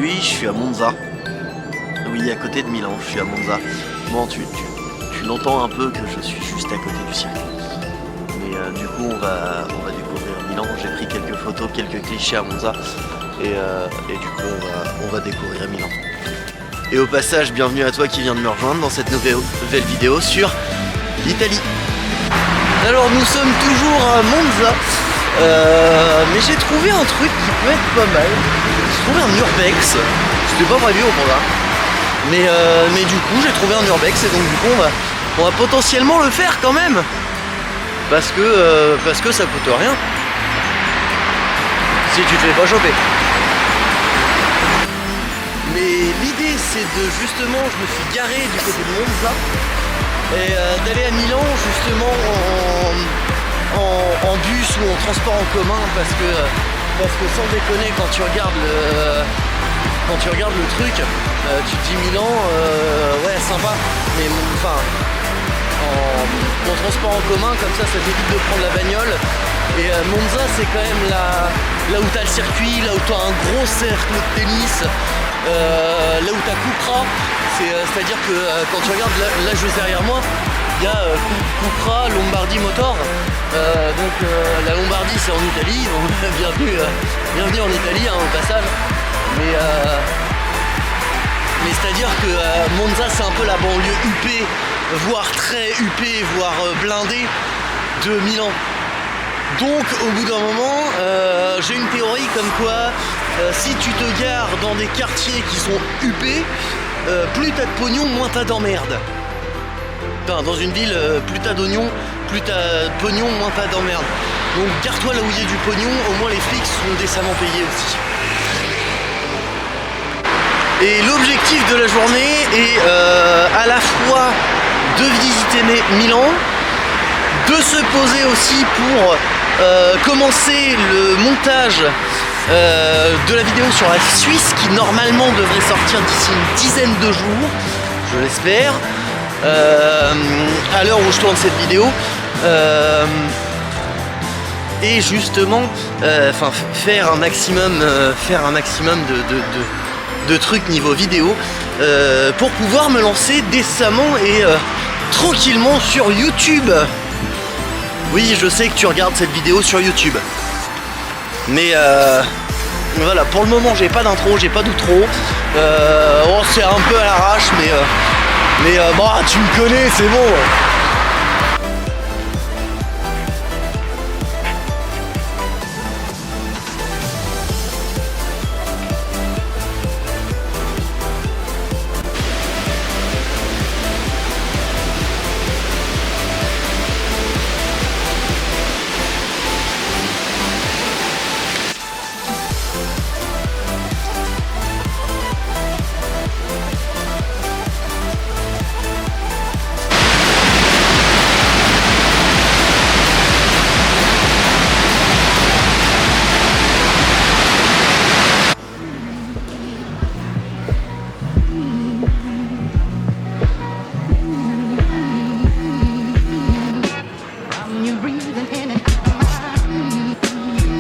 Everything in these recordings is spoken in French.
aujourd'hui je suis à Monza. Oui, à côté de Milan, je suis à Monza. Bon, tu l'entends un peu que je suis juste à côté du circuit. Mais du coup on va découvrir Milan. J'ai pris quelques photos, quelques clichés à Monza. Et du coup on va découvrir Milan. Et au passage, bienvenue à toi qui viens de me rejoindre dans cette nouvelle vidéo sur l'Italie. Alors nous sommes toujours à Monza. Mais j'ai trouvé un truc qui peut être pas mal. J'ai trouvé un urbex. C'était pas prévu au programme. Mais du coup j'ai trouvé un urbex et donc du coup on va potentiellement le faire quand même. Parce que ça coûte rien. Si tu te fais pas choper. Mais l'idée c'est de justement, je me suis garé du côté de Monza et d'aller à Milan justement en bus ou en transport en commun parce que sans déconner quand tu regardes le truc, tu te dis Milan, ouais sympa, mais enfin en transport en commun comme ça t'évite de prendre la bagnole. Et Monza c'est quand même là où t'as le circuit, là où t'as un gros cercle de tennis, là où t'as Cupra, c'est-à-dire que quand tu regardes là juste derrière moi, il y a Cupra, Lombardy Motor, donc la Lombardie c'est en Italie, donc bienvenue en Italie hein, au passage, mais c'est-à-dire que Monza c'est un peu la banlieue huppée, voire très huppée, voire blindée de Milan. Donc au bout d'un moment, j'ai une théorie comme quoi si tu te gares dans des quartiers qui sont huppés, plus t'as de pognon, moins t'as d'emmerde. Enfin, dans une ville, plus t'as d'oignons, plus t'as de pognon, moins t'as d'emmerde. Donc gare-toi là où il y a du pognon, au moins les flics sont décemment payés aussi. Et l'objectif de la journée est à la fois de visiter Milan, de se poser aussi pour commencer le montage de la vidéo sur la Suisse qui normalement devrait sortir d'ici une dizaine de jours, je l'espère, à l'heure où je tourne cette vidéo, et justement faire un maximum de trucs niveau vidéo pour pouvoir me lancer décemment et tranquillement sur YouTube. Oui, je sais que tu regardes cette vidéo sur YouTube. Mais voilà, pour le moment j'ai pas d'intro, j'ai pas d'outro. C'est un peu à l'arrache, mais bon, tu me connais, c'est bon.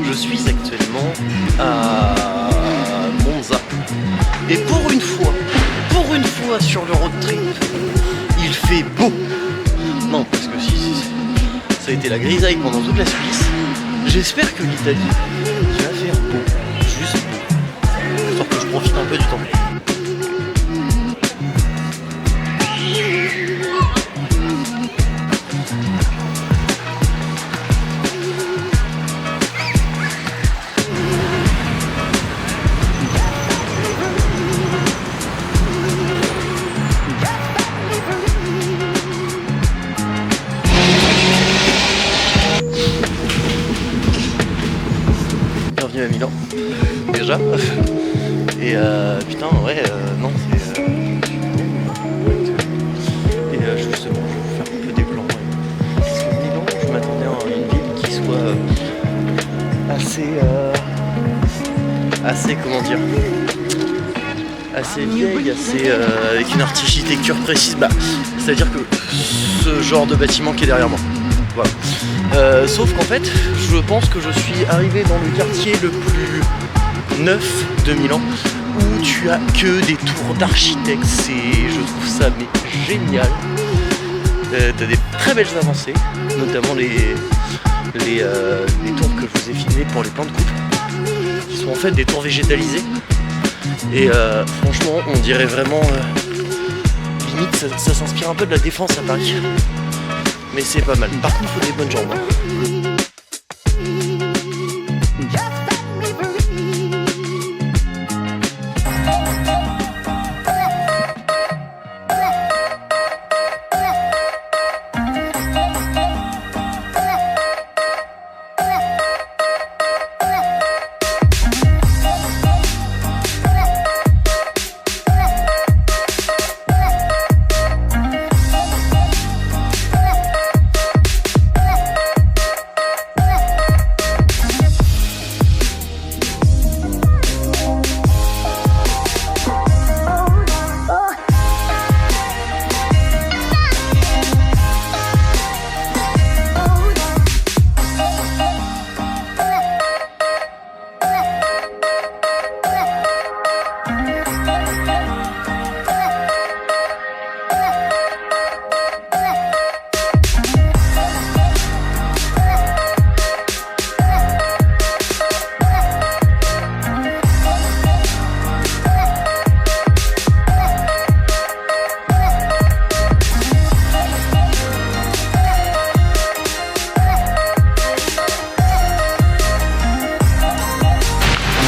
Je suis actuellement à Monza et pour une fois sur le road trip, il fait beau. Non, parce que si ça a été la grisaille pendant toute la Suisse. J'espère que l'Italie va faire beau, juste beau, histoire que je profite un peu du temps. Bienvenue à Milan, déjà. Et putain, ouais, non, c'est... Et justement, je vais vous faire un peu des plans. Parce que Milan, je m'attendais à une ville qui soit assez, comment dire, assez vieille, avec une architecture précise. C'est-à-dire que ce genre de bâtiment qui est derrière moi. Voilà. Sauf qu'en fait, je pense que je suis arrivé dans le quartier le plus neuf de Milan, où tu as que des tours d'architectes, je trouve ça mais génial. T'as des très belles avancées, notamment les tours que je vous ai filmés pour les plans de coupe, qui sont en fait des tours végétalisées. Et franchement, on dirait vraiment, limite, ça s'inspire un peu de la Défense à Paris. Mais c'est pas mal. Par contre, il faut des bonnes jambes.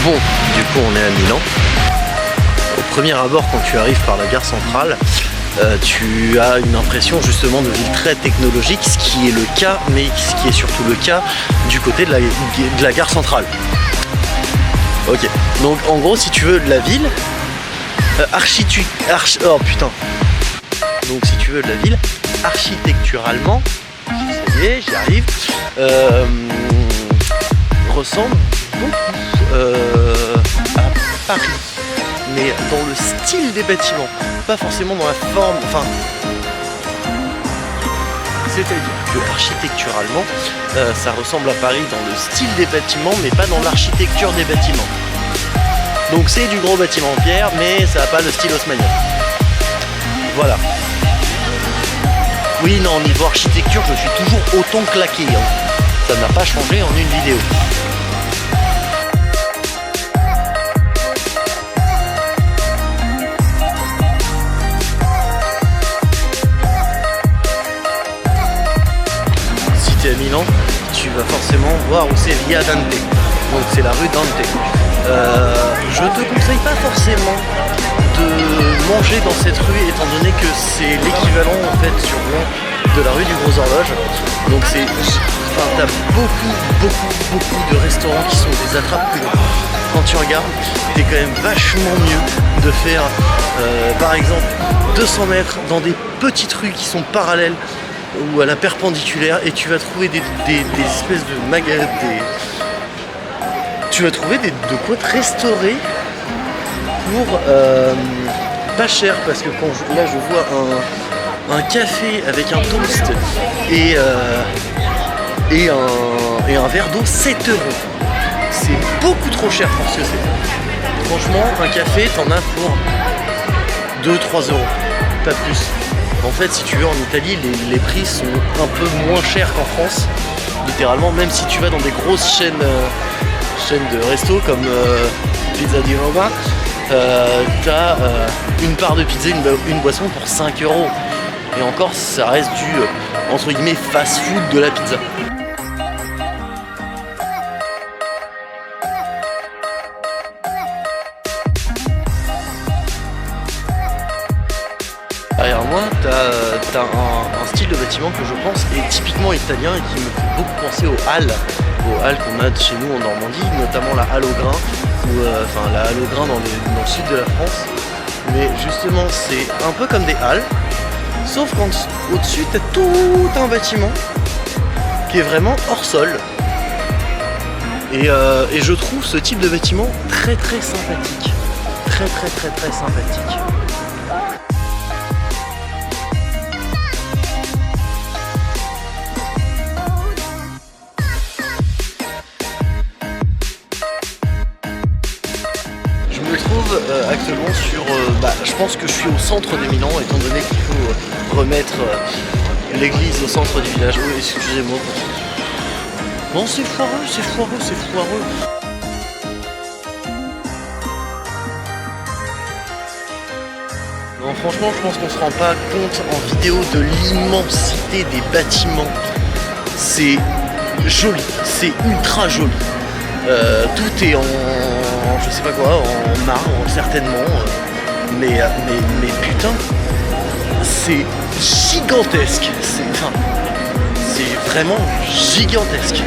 Bon, du coup on est à Milan. Au premier abord, quand tu arrives par la gare centrale, tu as une impression justement de ville très technologique, ce qui est le cas, mais ce qui est surtout le cas du côté de la gare centrale. Ok, donc en gros si tu veux de la ville, oh putain. Donc si tu veux de la ville, architecturalement, ça y est, j'y arrive, ressemble beaucoup à Paris, mais dans le style des bâtiments, pas forcément dans la forme, enfin, c'est-à-dire que architecturalement, ça ressemble à Paris dans le style des bâtiments, mais pas dans l'architecture des bâtiments. Donc c'est du gros bâtiment en pierre, mais ça n'a pas le style haussmannien. Voilà. Oui, non, niveau architecture, je suis toujours autant claqué. Hein. Ça n'a pas changé en une vidéo. Si tu es à Milan, tu vas forcément voir où c'est Via Dante. Donc c'est la rue Dante. Je te conseille pas forcément de manger dans cette rue étant donné que c'est l'équivalent en fait sur Rouen de la rue du Gros Horloge. Donc c'est, enfin, t'as beaucoup de restaurants qui sont des attrape-coups. Quand tu regardes, t'es quand même vachement mieux de faire par exemple 200 mètres dans des petites rues qui sont parallèles ou à la perpendiculaire et tu vas trouver des espèces de magasins, tu vas trouver de quoi te restaurer pour pas cher, parce que quand là je vois un café avec un toast et un verre d'eau 7 €. C'est beaucoup trop cher pour ce que c'est. Franchement, un café t'en as pour 2-3 €, pas plus. En fait, si tu veux, en Italie, les prix sont un peu moins chers qu'en France, littéralement, même si tu vas dans des grosses chaînes de resto comme Pizza di Roma, t'as une part de pizza, une boisson pour 5 €. Et encore, ça reste du entre guillemets fast-food de la pizza. Derrière moi, t'as un style de bâtiment que je pense est typiquement italien et qui me fait beaucoup penser aux halles qu'on a chez nous en Normandie, notamment la halle au grain, enfin la halle au grain dans le sud de la France. Mais justement, c'est un peu comme des halles, sauf qu'au-dessus, t'as tout un bâtiment qui est vraiment hors sol. Et je trouve ce type de bâtiment très sympathique. Très sympathique. exactement sur... je pense que je suis au centre de Milan, étant donné qu'il faut remettre l'église au centre du village. Oui, excusez-moi. Non, c'est foireux, c'est foireux, c'est foireux. Non, franchement, je pense qu'on se rend pas compte en vidéo de l'immensité des bâtiments. C'est joli, c'est ultra joli. Tout est en, je sais pas quoi, en marbre certainement. Mais putain, c'est gigantesque. C'est vraiment gigantesque.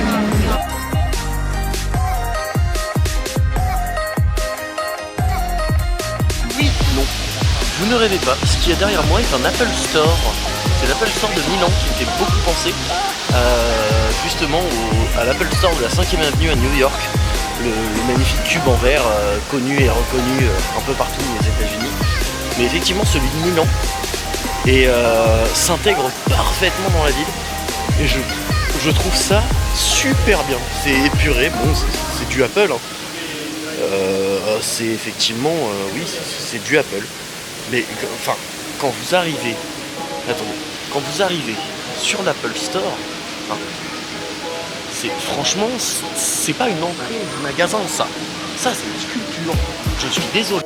Oui, non. Vous ne rêvez pas, ce qu'il y a derrière moi est un Apple Store. C'est l'Apple Store de Milan qui me fait beaucoup penser justement à l'Apple Store de la 5e avenue à New York. Le magnifique cube en verre connu et reconnu un peu partout aux États-Unis. Mais effectivement celui de Milan s'intègre parfaitement dans la ville. Et je trouve ça super bien. C'est épuré, bon c'est du Apple. Hein. C'est effectivement, oui c'est du Apple. Mais enfin, quand vous arrivez sur l'Apple Store, hein, franchement, c'est pas une entrée du magasin ça. Ça c'est une sculpture. Je suis désolé.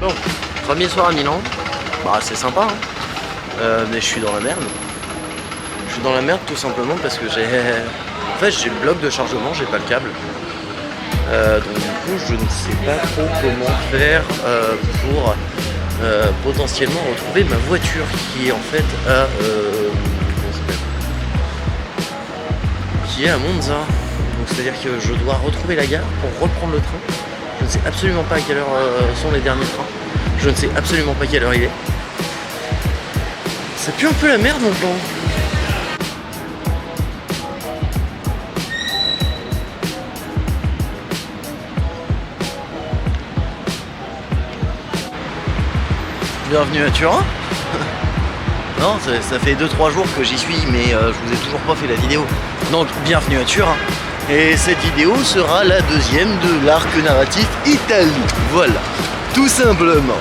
Donc, premier soir à Milan, c'est sympa, hein. Mais je suis dans la merde. Je suis dans la merde tout simplement parce que j'ai le bloc de chargement, j'ai pas le câble. Donc du coup, je ne sais pas trop comment faire pour potentiellement retrouver ma voiture qui est en fait à Monza. Donc c'est-à-dire que je dois retrouver la gare pour reprendre le train. Je ne sais absolument pas à quelle heure sont les derniers trains. Je ne sais absolument pas quelle heure il est. Ça pue un peu la merde mon plan. Bienvenue à Turin. Non, ça fait 2-3 jours que j'y suis, mais je vous ai toujours pas fait la vidéo. Donc bienvenue à Turin. Et cette vidéo sera la deuxième de l'arc narratif Italie. Voilà, tout simplement.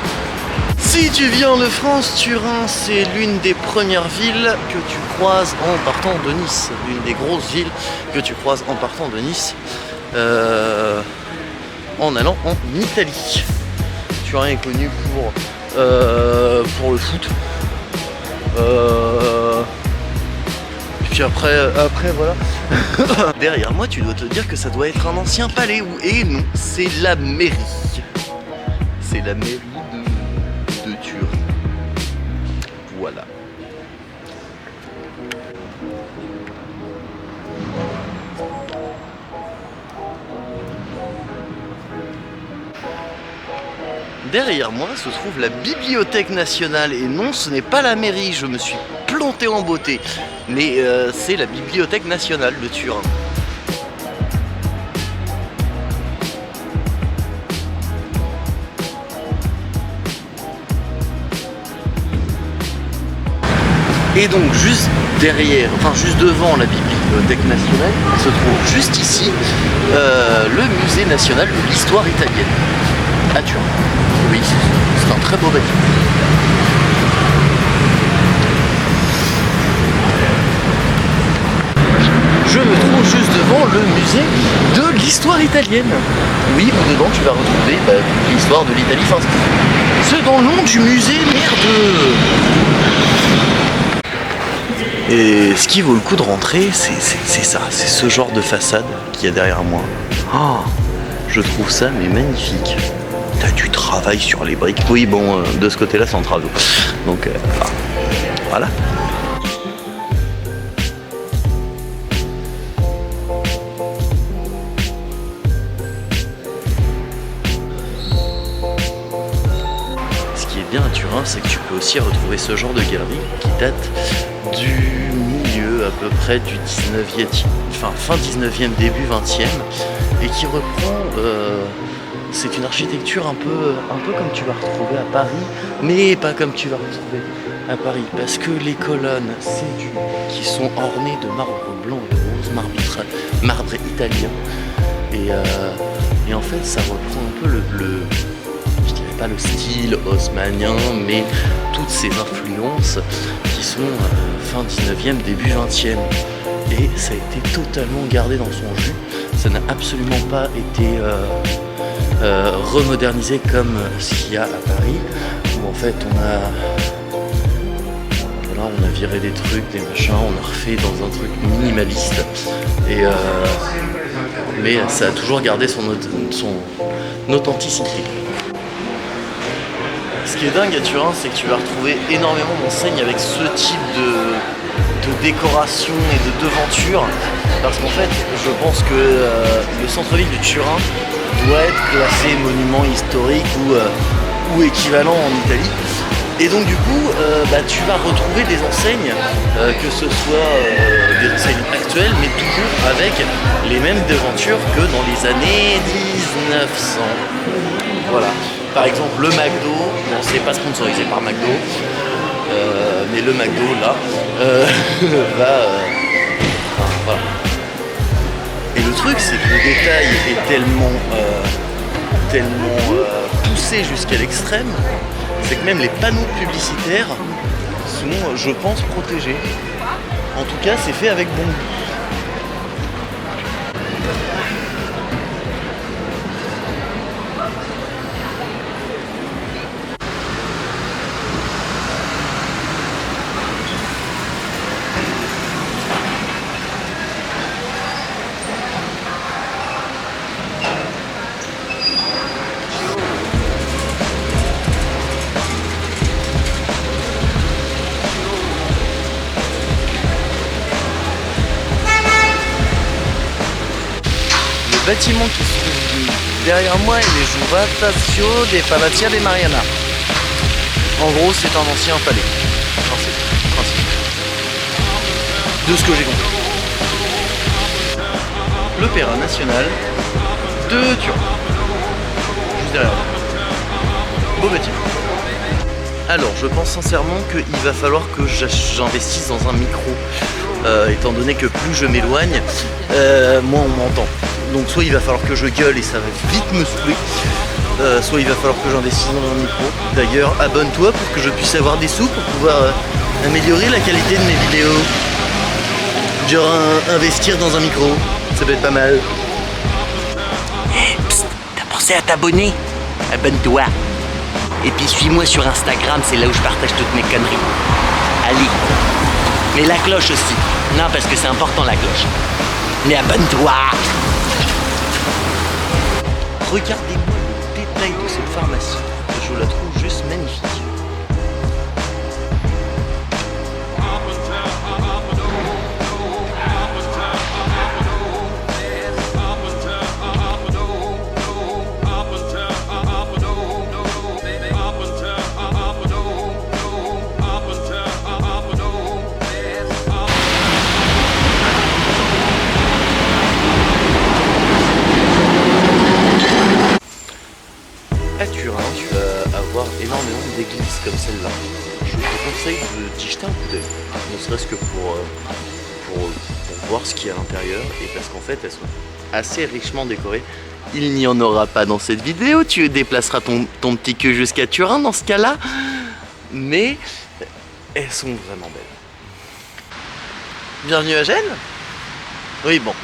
Si tu viens de France, Turin, c'est l'une des premières villes que tu croises en partant de Nice. L'une des grosses villes que tu croises en partant de Nice en allant en Italie. Turin est connu pour le foot. Puis après voilà. Derrière moi, tu dois te dire que ça doit être un ancien palais. Et non, c'est la mairie. C'est la mairie de Turin. Voilà. Derrière moi se trouve la Bibliothèque nationale. Et non, ce n'est pas la mairie, je me suis planté en beauté. Mais c'est la Bibliothèque nationale de Turin. Et donc juste derrière, enfin juste devant la Bibliothèque nationale, se trouve juste ici le musée national de l'histoire italienne à Turin. Oui, c'est un très beau bâtiment. Je me trouve juste devant le musée de l'histoire italienne. Oui, dedans tu vas retrouver l'histoire de l'Italie. Enfin, c'est dans le nom du musée, merde. Et ce qui vaut le coup de rentrer, c'est ça, c'est ce genre de façade qu'il y a derrière moi. Oh, je trouve ça mais magnifique. T'as du travail sur les briques. Oui, bon, de ce côté-là, c'est en travaux. Donc, voilà. Ce qui est bien à Turin, c'est que tu peux aussi retrouver ce genre de galerie qui date du milieu, peu près du 19e, enfin fin 19e, début 20e, et qui reprend, c'est une architecture un peu comme tu vas retrouver à Paris, mais pas comme tu vas retrouver à Paris, parce que les colonnes, qui sont ornées de marbre blanc et rose, marbre italien, et en fait ça reprend un peu je dirais pas le style haussmannien, mais toutes ces influences qui sont fin 19e, début 20e. Et ça a été totalement gardé dans son jus. Ça n'a absolument pas été remodernisé comme ce qu'il y a à Paris, où en fait on a viré des trucs, des machins, on a refait dans un truc minimaliste. Mais ça a toujours gardé son authenticité. Ce qui est dingue à Turin, c'est que tu vas retrouver énormément d'enseignes avec ce type de décoration et de devanture, parce qu'en fait, je pense que le centre-ville de Turin doit être classé monument historique ou équivalent en Italie. Et donc du coup, tu vas retrouver des enseignes, que ce soit des enseignes actuelles, mais toujours avec les mêmes devantures que dans les années 1900. Voilà. Par exemple, le McDo, bon, c'est pas sponsorisé par McDo, mais le McDo là voilà. Et le truc, c'est que le détail est tellement poussé jusqu'à l'extrême, c'est que même les panneaux publicitaires sont, je pense, protégés. En tout cas, c'est fait avec bon goût. Le bâtiment qui se trouve derrière moi est les Giurataccio dei Palazzi de Mariana. En gros, c'est un ancien palais. Principe. De ce que j'ai compris. L'Opéra National de Turin. Juste derrière. Beau bâtiment. Alors, je pense sincèrement qu'il va falloir que j'investisse dans un micro. Étant donné que plus je m'éloigne, moins on m'entend. Donc soit il va falloir que je gueule et ça va vite me saouler, soit il va falloir que j'investisse dans un micro. D'ailleurs, abonne-toi pour que je puisse avoir des sous pour pouvoir améliorer la qualité de mes vidéos. Genre investir dans un micro, ça peut être pas mal. Psst, t'as pensé à t'abonner? Abonne-toi. Et puis suis-moi sur Instagram, c'est là où je partage toutes mes conneries. Allez. Mais la cloche aussi. Non, parce que c'est important la cloche. Mais abonne-toi. Regardez-moi le détail de cette pharmacie. Je la trouve juste magnifique. À Turin, tu vas avoir énormément d'églises comme celle-là. Je te conseille d'y jeter un coup d'œil, ne serait-ce que pour voir ce qu'il y a à l'intérieur, et parce qu'en fait elles sont assez richement décorées. Il n'y en aura pas dans cette vidéo, tu déplaceras ton petit queue jusqu'à Turin dans ce cas-là, mais elles sont vraiment belles. Bienvenue à Gênes. Oui, bon,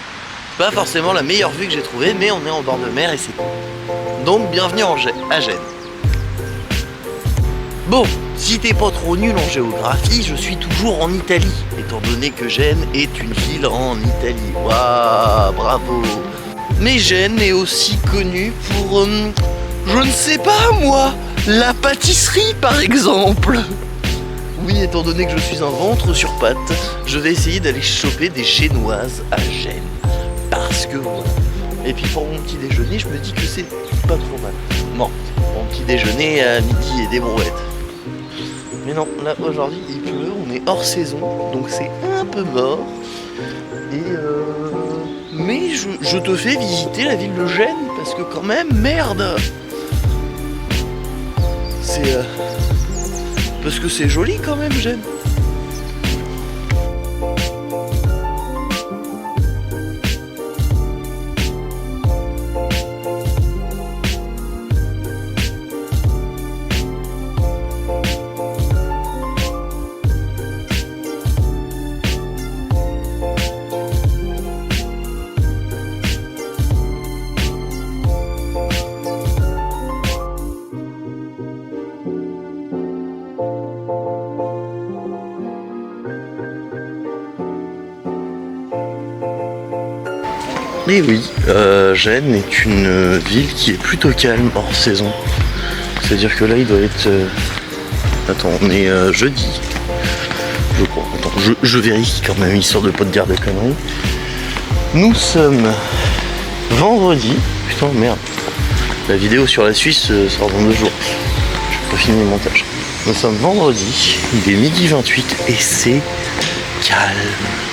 pas forcément la meilleure vue que j'ai trouvée, mais on est en bord de mer et c'est cool. Donc bienvenue à Gênes. Bon, si t'es pas trop nul en géographie, je suis toujours en Italie, étant donné que Gênes est une ville en Italie. Waouh, bravo. Mais Gênes est aussi connue pour, je ne sais pas moi, la pâtisserie par exemple. Oui, étant donné que je suis un ventre sur pattes, je vais essayer d'aller choper des génoises à Gênes. Parce que voilà. Et puis pour mon petit déjeuner, je me dis que c'est pas trop mal. Bon, mon petit déjeuner à midi et des brouettes. Mais non, là aujourd'hui il pleut, on est hors saison, donc c'est un peu mort. Et mais je te fais visiter la ville de Gênes, parce que quand même, merde. C'est parce que c'est joli quand même, Gênes. Et oui, Gênes est une ville qui est plutôt calme hors saison. C'est-à-dire que là, il doit être... Attends, on est jeudi. Je crois. Attends, je vérifie quand même, histoire de pas te dire de conneries. Nous sommes vendredi. Putain, merde. La vidéo sur la Suisse sort dans 2 jours. Je peux finir le montage. Nous sommes vendredi, il est midi 28 et c'est calme.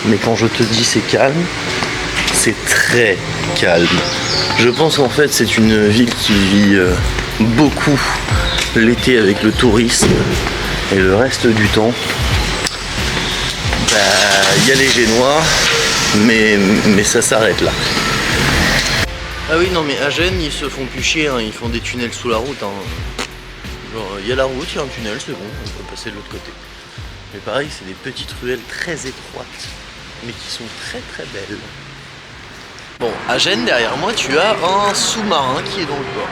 Mais quand je te dis c'est calme, c'est très calme. Je pense qu'en fait c'est une ville qui vit beaucoup l'été avec le tourisme et le reste du temps il y a les Génois, mais ça s'arrête là. Ah oui, non mais à Gênes ils se font plus chier, hein, ils font des tunnels sous la route. Hein. Genre il y a la route, il y a un tunnel, c'est bon, on peut passer de l'autre côté. Mais pareil, c'est des petites ruelles très étroites, mais qui sont très très belles. Bon, à Gênes, derrière moi, tu as un sous-marin qui est dans le port.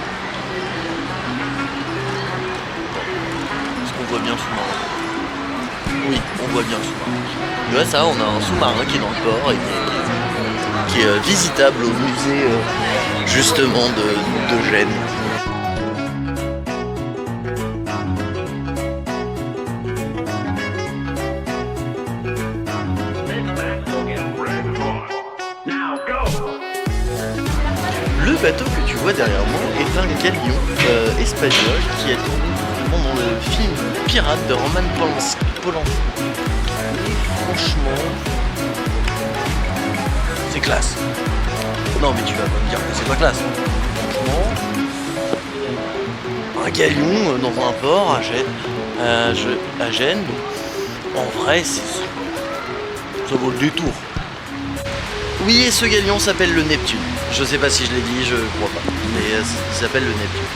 Est-ce qu'on voit bien le sous-marin? Oui, on voit bien le sous-marin. Tu vois ça, on a un sous-marin qui est dans le port et qui est visitable au musée justement de Gênes. Le bateau que tu vois derrière moi est un galion espagnol qui a tourné dans le film Pirate de Roman Polanski. Et franchement, c'est classe. Non mais tu vas pas me dire que c'est pas classe. Franchement, un galion dans un port à Gênes, en vrai, ça vaut le détour. Oui, et ce galion s'appelle le Neptune. Je sais pas si je l'ai dit, je crois pas. Mais il s'appelle le Neptune.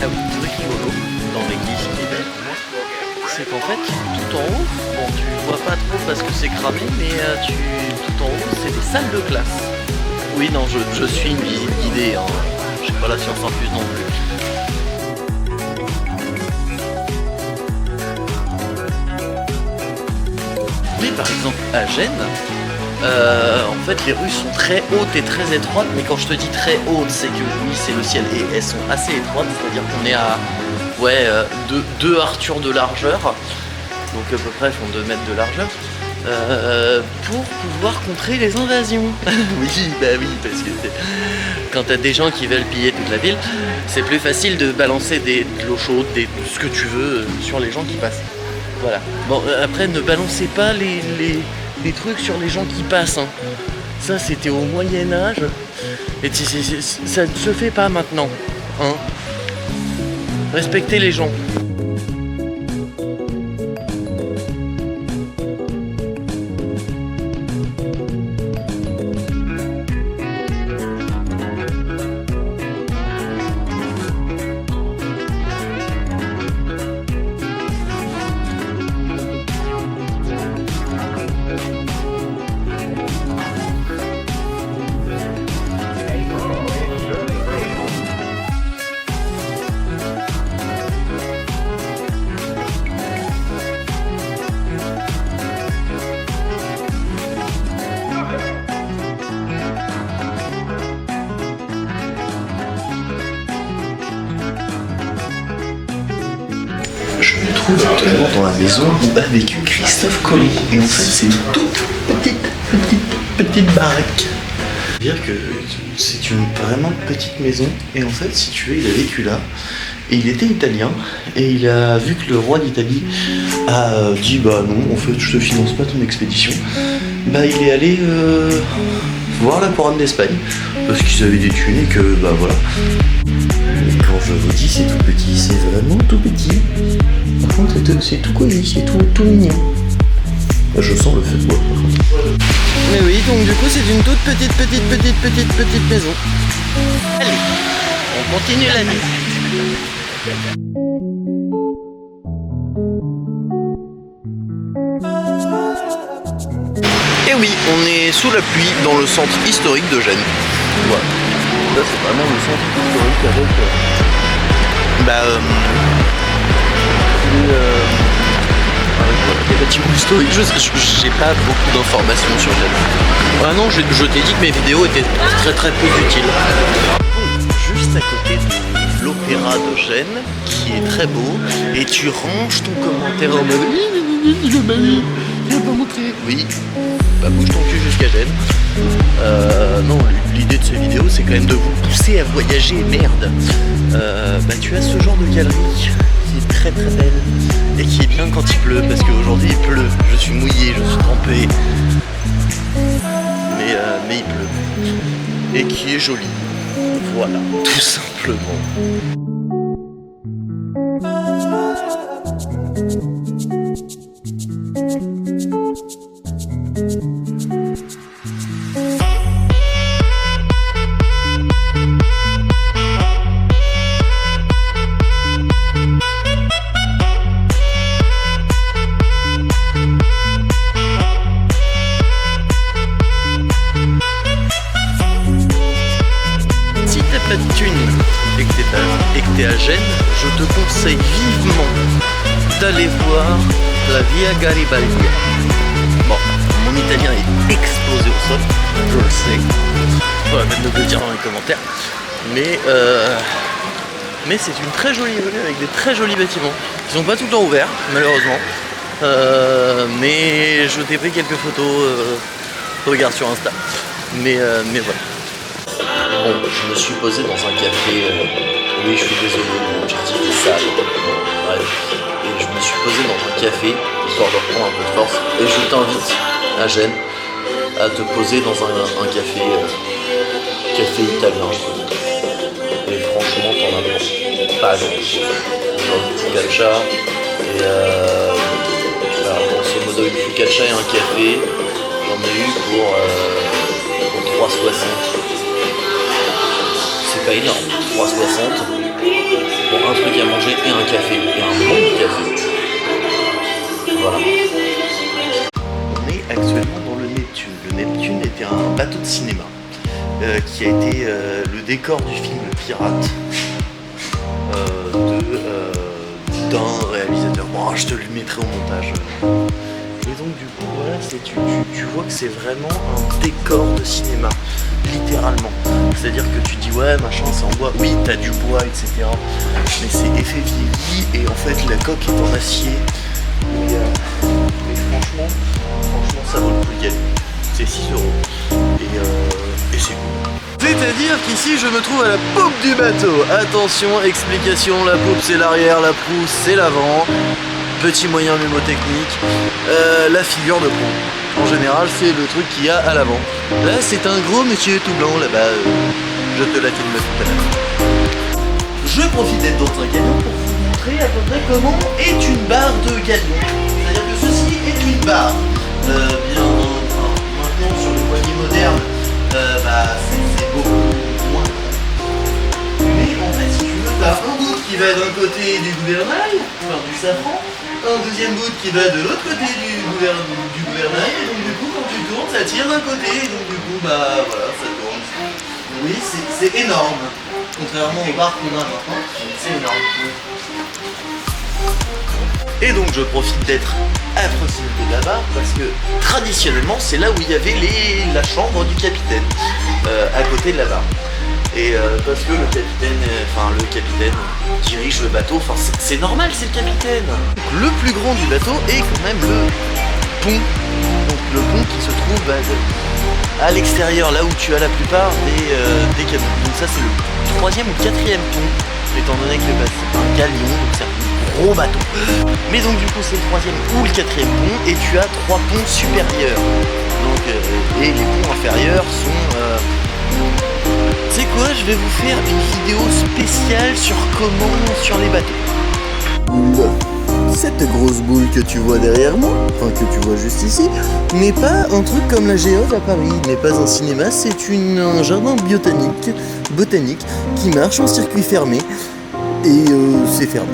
Ah oui, truc rigolo dans l'église qui est belle, c'est qu'en fait, tout en haut, bon tu vois pas trop parce que c'est cramé, mais tout en haut, c'est des salles de classe. Oui, non, je suis une visite guidée, hein. Je sais pas la science infuse non plus. Mais par exemple, à Gênes, en fait les rues sont très hautes et très étroites, mais quand je te dis très hautes, c'est que oui, c'est le ciel, et elles sont assez étroites, c'est-à-dire qu'on est à deux Arthur de largeur, donc à peu près font 2 mètres de largeur, pour pouvoir contrer les invasions. Oui, bah oui, parce que quand t'as des gens qui veulent piller toute la ville, c'est plus facile de balancer de l'eau chaude, ce que tu veux sur les gens qui passent. Voilà. Bon, après, ne balancez pas les trucs sur les gens qui passent. Hein. Ça, c'était au Moyen-Âge. Et ça ne se fait pas maintenant. Hein. Respectez les gens. je me trouve actuellement dans la maison où a vécu Christophe Colomb. Et en fait, c'est une toute petite baraque. C'est-à-dire que c'est une vraiment petite maison. Et en fait, si tu veux, il a vécu là. Et il était italien. Et il a vu que le roi d'Italie a dit bah non, en fait, je te finance pas ton expédition. Bah, il est allé voir la couronne d'Espagne. Parce qu'ils avaient des thunes et que bah voilà. Et quand je vous dis c'est tout petit, c'est vraiment tout petit. Par contre c'est tout cosy, c'est tout mignon. Je sens le feu de bois. Mais oui, donc du coup c'est une toute petite maison. Allez, on continue la nuit. Et oui, on est sous la pluie dans le centre historique de Gênes. Voilà. Là c'est vraiment le centre historique avec les bâtiments historiques. J'ai pas beaucoup d'informations sur Gênes. Ah non, je t'ai dit que mes vidéos étaient très peu utiles. juste à côté de l'opéra de Gênes, qui est très beau, et tu ranges ton commentaire en mode je vais pas montrer. Oui, bah bouge ton cul jusqu'à Gênes. Non, l'idée de ces vidéos, c'est quand même de vous pousser à voyager, merde. Bah tu as ce genre de galerie qui est très belle et qui est bien quand il pleut, parce qu'aujourd'hui il pleut, je suis mouillé, je suis trempé. Mais il pleut. Et qui est joli. Voilà, tout simplement. Pas de thunes et que t'es à Gênes, je te conseille vivement d'aller voir la Via Garibaldi. Bon, mon italien est explosé au sol, je le sais. Pas la peine de le dire dans les commentaires. Mais c'est une très jolie rue avec des très jolis bâtiments. Ils sont pas tout le temps ouverts, malheureusement. Mais je t'ai pris quelques photos. Regarde sur Insta. Mais voilà. Bon, je me suis posé dans un café, oui je suis désolé, mon objectif est sale, bref, et je me suis posé dans un café, histoire de reprendre un peu de force, et je t'invite à Gênes à te poser dans un café, café italien, et franchement t'en as pas grand chose, une focaccia, et alors grosso modo une focaccia et un café, j'en ai eu pour 3,60. C'est pas énorme, 3,60 pour un truc à manger et un café, et un bon café. Voilà. On est actuellement dans le Neptune. Le Neptune était un bateau de cinéma qui a été le décor du film Le Pirate d'un réalisateur. Bon, je te le mettrai au montage. Et donc du coup, voilà, tu vois que c'est vraiment un décor de cinéma. Littéralement, c'est-à-dire que tu dis ouais machin c'est en bois, oui t'as du bois etc, mais c'est effet vieilli et en fait la coque est en acier, mais franchement ça vaut le coup d'y aller, c'est 6 € et c'est cool. C'est-à-dire qu'ici je me trouve à la poupe du bateau, attention, explication, la poupe c'est l'arrière, la proue c'est l'avant, petit moyen mnémotechnique, la figure de proue. En général, c'est le truc qu'il y a à l'avant. Là, c'est un gros monsieur tout blanc, là-bas. Je te la filme tout à l'heure. Je profite d'être dans un galion pour vous montrer à peu près comment est une barre de galion. C'est-à-dire que ceci est une barre. Maintenant, sur les voiliers modernes, c'est beaucoup moins. Mais en fait, si tu veux, t'as un bout qui va d'un côté du gouvernail, enfin du safran, un deuxième bout qui va de l'autre côté du gouvernail, et donc du coup quand tu tournes ça tire d'un côté, et donc du coup voilà ça tourne. Oui c'est énorme, contrairement aux barres qu'on a maintenant, c'est énorme. Et donc je profite d'être à proximité de la barre parce que traditionnellement c'est là où il y avait la chambre du capitaine, à côté de la barre. Et parce que le capitaine dirige le bateau, enfin c'est normal, c'est le capitaine. Le plus grand du bateau est quand même le pont. Donc le pont qui se trouve à l'extérieur, là où tu as la plupart des camions. Donc ça c'est le 3e ou 4e pont, étant donné que c'est un galion, donc c'est un gros bateau. Mais donc du coup c'est le 3e ou le 4e pont, et tu as 3 ponts supérieurs. Donc, et les ponts inférieurs sont... Tu sais quoi, je vais vous faire une vidéo spéciale sur sur les bateaux. Cette grosse boule que tu vois derrière moi, enfin que tu vois juste ici, n'est pas un truc comme la Géode à Paris, n'est pas un cinéma, c'est un jardin botanique qui marche en circuit fermé, et c'est fermé.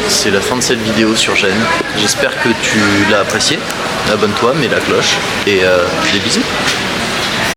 C'est la fin de cette vidéo sur Gênes. J'espère que tu l'as apprécié. Abonne-toi, mets la cloche et des bisous.